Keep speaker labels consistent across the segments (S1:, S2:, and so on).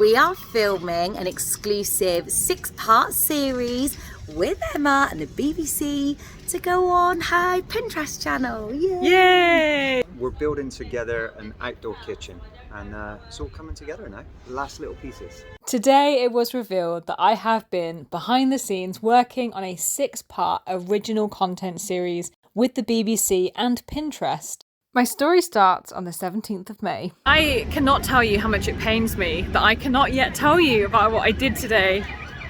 S1: We are filming an exclusive 6-part series with Emma and the BBC to go on her Pinterest channel.
S2: Yay!
S3: We're building together an outdoor kitchen and it's all coming together now. The last little pieces.
S2: Today it was revealed that I have been behind the scenes working on a 6-part original content series with the BBC and Pinterest. My story starts on the 17th of May. I cannot tell you how much it pains me that I cannot yet tell you about what I did today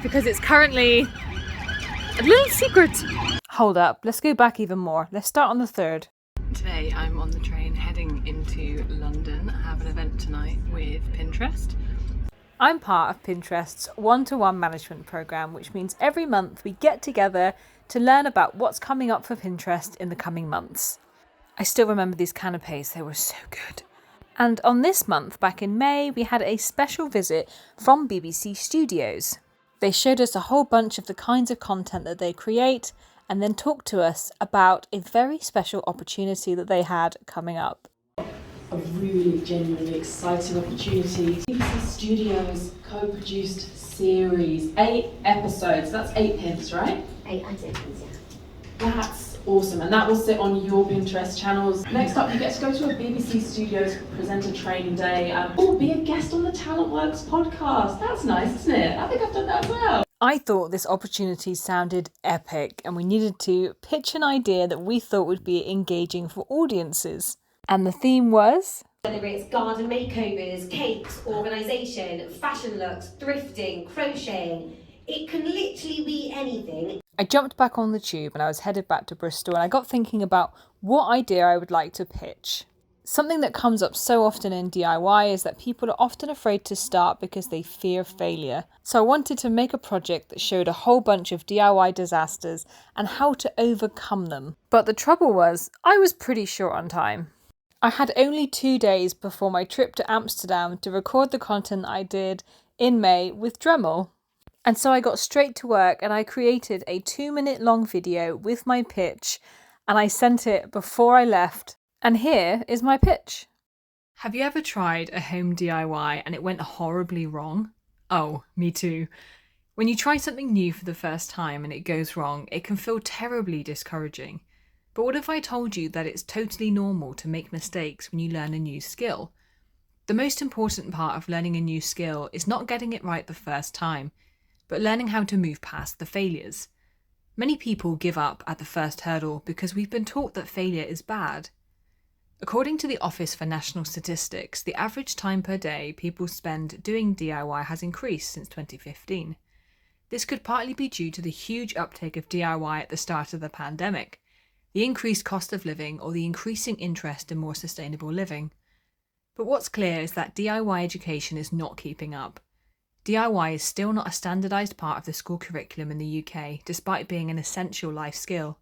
S2: because it's currently a little secret. Hold up, let's go back even more. Let's start on the 3rd. Today I'm on the train heading into London. I have an event tonight with Pinterest. I'm part of Pinterest's one-to-one management program, which means every month we get together to learn about what's coming up for Pinterest in the coming months. I still remember these canapes, they were so good. And on this month, back in May, we had a special visit from BBC Studios. They showed us a whole bunch of the kinds of content that they create and then talked to us about a very special opportunity that they had coming up.
S4: A really genuinely exciting opportunity. BBC Studios co-produced series, 8 episodes, that's 8 pins, right?
S5: 8 and 6 pins, yeah.
S4: That's awesome, and that will sit on your Pinterest channels. Next up, you get to go to a BBC Studios presenter training day or be a guest on the Talent Works podcast. That's nice, isn't it? I think I've done that as well.
S2: I thought this opportunity sounded epic and we needed to pitch an idea that we thought would be engaging for audiences. And the theme was?
S5: Whether it's garden makeovers, cakes, organisation, fashion looks, thrifting, crocheting, it can literally be anything.
S2: I jumped back on the tube and I was headed back to Bristol and I got thinking about what idea I would like to pitch. Something that comes up so often in DIY is that people are often afraid to start because they fear failure. So I wanted to make a project that showed a whole bunch of DIY disasters and how to overcome them. But the trouble was, I was pretty short on time. I had only 2 days before my trip to Amsterdam to record the content I did in May with Dremel. And so I got straight to work and I created a 2-minute long video with my pitch and I sent it before I left. And here is my pitch. Have you ever tried a home DIY and it went horribly wrong? Oh, me too. When you try something new for the first time and it goes wrong, it can feel terribly discouraging. But what if I told you that it's totally normal to make mistakes when you learn a new skill? The most important part of learning a new skill is not getting it right the first time, but learning how to move past the failures. Many people give up at the first hurdle because we've been taught that failure is bad. According to the Office for National Statistics, the average time per day people spend doing DIY has increased since 2015. This could partly be due to the huge uptake of DIY at the start of the pandemic, the increased cost of living, or the increasing interest in more sustainable living. But what's clear is that DIY education is not keeping up. DIY is still not a standardised part of the school curriculum in the UK, despite being an essential life skill.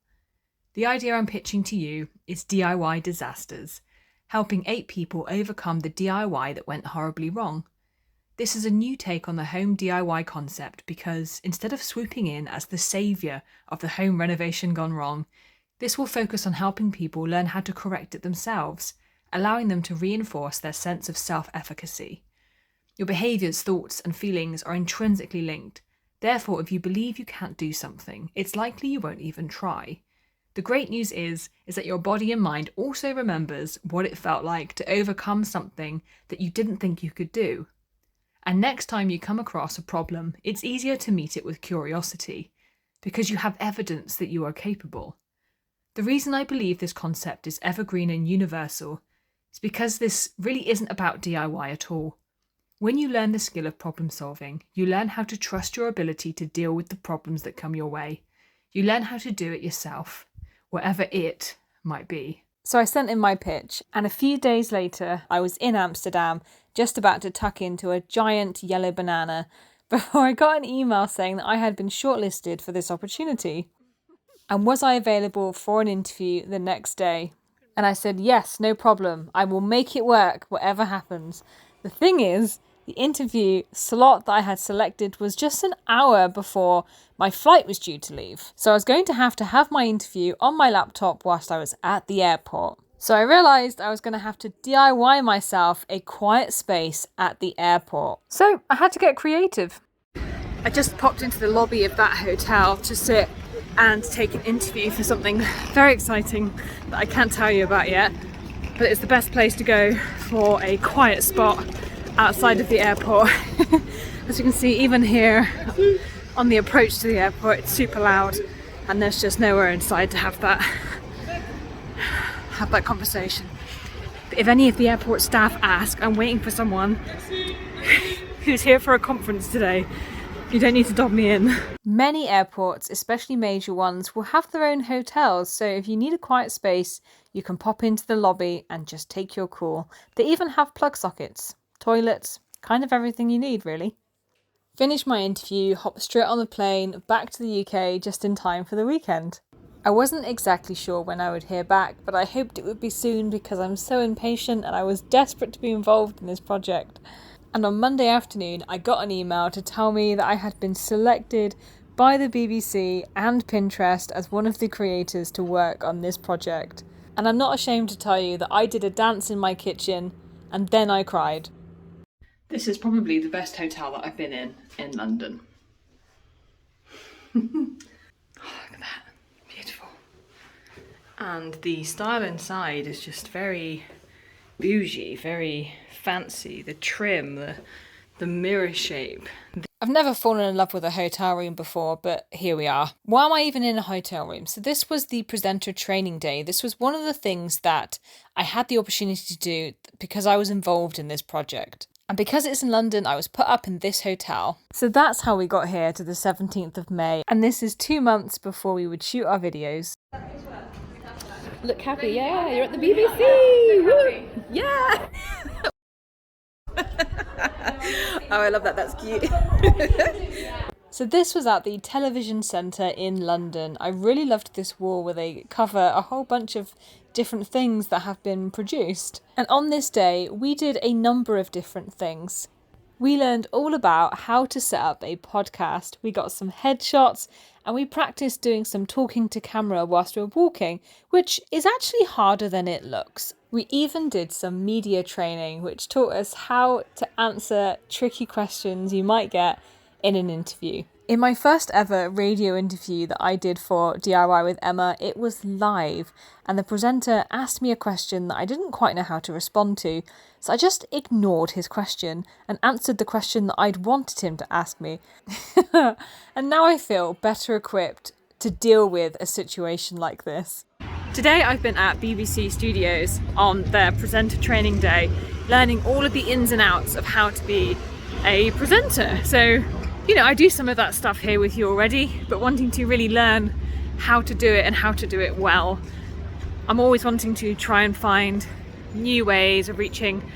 S2: The idea I'm pitching to you is DIY disasters, helping 8 people overcome the DIY that went horribly wrong. This is a new take on the home DIY concept because, instead of swooping in as the saviour of the home renovation gone wrong, this will focus on helping people learn how to correct it themselves, allowing them to reinforce their sense of self-efficacy. Your behaviours, thoughts and feelings are intrinsically linked. Therefore, if you believe you can't do something, it's likely you won't even try. The great news is that your body and mind also remembers what it felt like to overcome something that you didn't think you could do. And next time you come across a problem, it's easier to meet it with curiosity, because you have evidence that you are capable. The reason I believe this concept is evergreen and universal is because this really isn't about DIY at all. When you learn the skill of problem solving, you learn how to trust your ability to deal with the problems that come your way. You learn how to do it yourself, whatever it might be. So I sent in my pitch, and a few days later, I was in Amsterdam, just about to tuck into a giant yellow banana, before I got an email saying that I had been shortlisted for this opportunity. And was I available for an interview the next day? And I said, yes, no problem. I will make it work, whatever happens. The thing is, the interview slot that I had selected was just an hour before my flight was due to leave. So I was going to have my interview on my laptop whilst I was at the airport. So I realised I was going to have to DIY myself a quiet space at the airport. So I had to get creative. I just popped into the lobby of that hotel to sit and take an interview for something very exciting that I can't tell you about yet. But it's the best place to go for a quiet spot outside of the airport. As you can see, even here on the approach to the airport, it's super loud and there's just nowhere inside to have that conversation. But if any of the airport staff ask, I'm waiting for someone who's here for a conference today. You don't need to dob me in. Many airports, especially major ones, will have their own hotels, so if you need a quiet space, you can pop into the lobby and just take your call. They even have plug sockets, toilets, kind of everything you need, really. Finished my interview, hopped straight on the plane, back to the UK just in time for the weekend. I wasn't exactly sure when I would hear back, but I hoped it would be soon because I'm so impatient and I was desperate to be involved in this project. And on Monday afternoon, I got an email to tell me that I had been selected by the BBC and Pinterest as one of the creators to work on this project. And I'm not ashamed to tell you that I did a dance in my kitchen and then I cried. This is probably the best hotel that I've been in London. Oh, look at that. Beautiful. And the style inside is just very bougie, very fancy. The trim, the mirror shape. I've never fallen in love with a hotel room before, but here we are. Why am I even in a hotel room? So this was the presenter training day. This was one of the things that I had the opportunity to do because I was involved in this project. And because it's in London, I was put up in this hotel. So that's how we got here to the 17th of May. And this is 2 months before we would shoot our videos. Look happy, yeah, you're at the BBC! Woo! Yeah! Oh, I love that, that's cute. So this was at the Television Centre in London. I really loved this wall where they cover a whole bunch of different things that have been produced. And on this day, we did a number of different things. We learned all about how to set up a podcast. We got some headshots and we practiced doing some talking to camera whilst we were walking, which is actually harder than it looks. We even did some media training, which taught us how to answer tricky questions you might get in an interview. In my first ever radio interview that I did for DIY with Emma, it was live and the presenter asked me a question that I didn't quite know how to respond to, so I just ignored his question and answered the question that I'd wanted him to ask me. And now I feel better equipped to deal with a situation like this. Today I've been at BBC Studios on their presenter training day, learning all of the ins and outs of how to be a presenter. So, you know, I do some of that stuff here with you already, but wanting to really learn how to do it and how to do it well. I'm always wanting to try and find new ways of reaching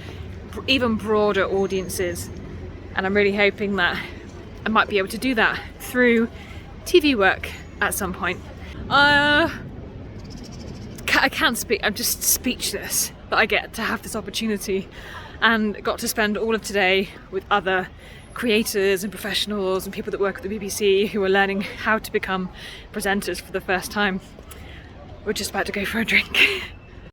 S2: even broader audiences, and I'm really hoping that I might be able to do that through TV work at some point. I can't speak, I'm just speechless that I get to have this opportunity and got to spend all of today with other creators and professionals and people that work at the BBC who are learning how to become presenters for the first time. We're just about to go for a drink.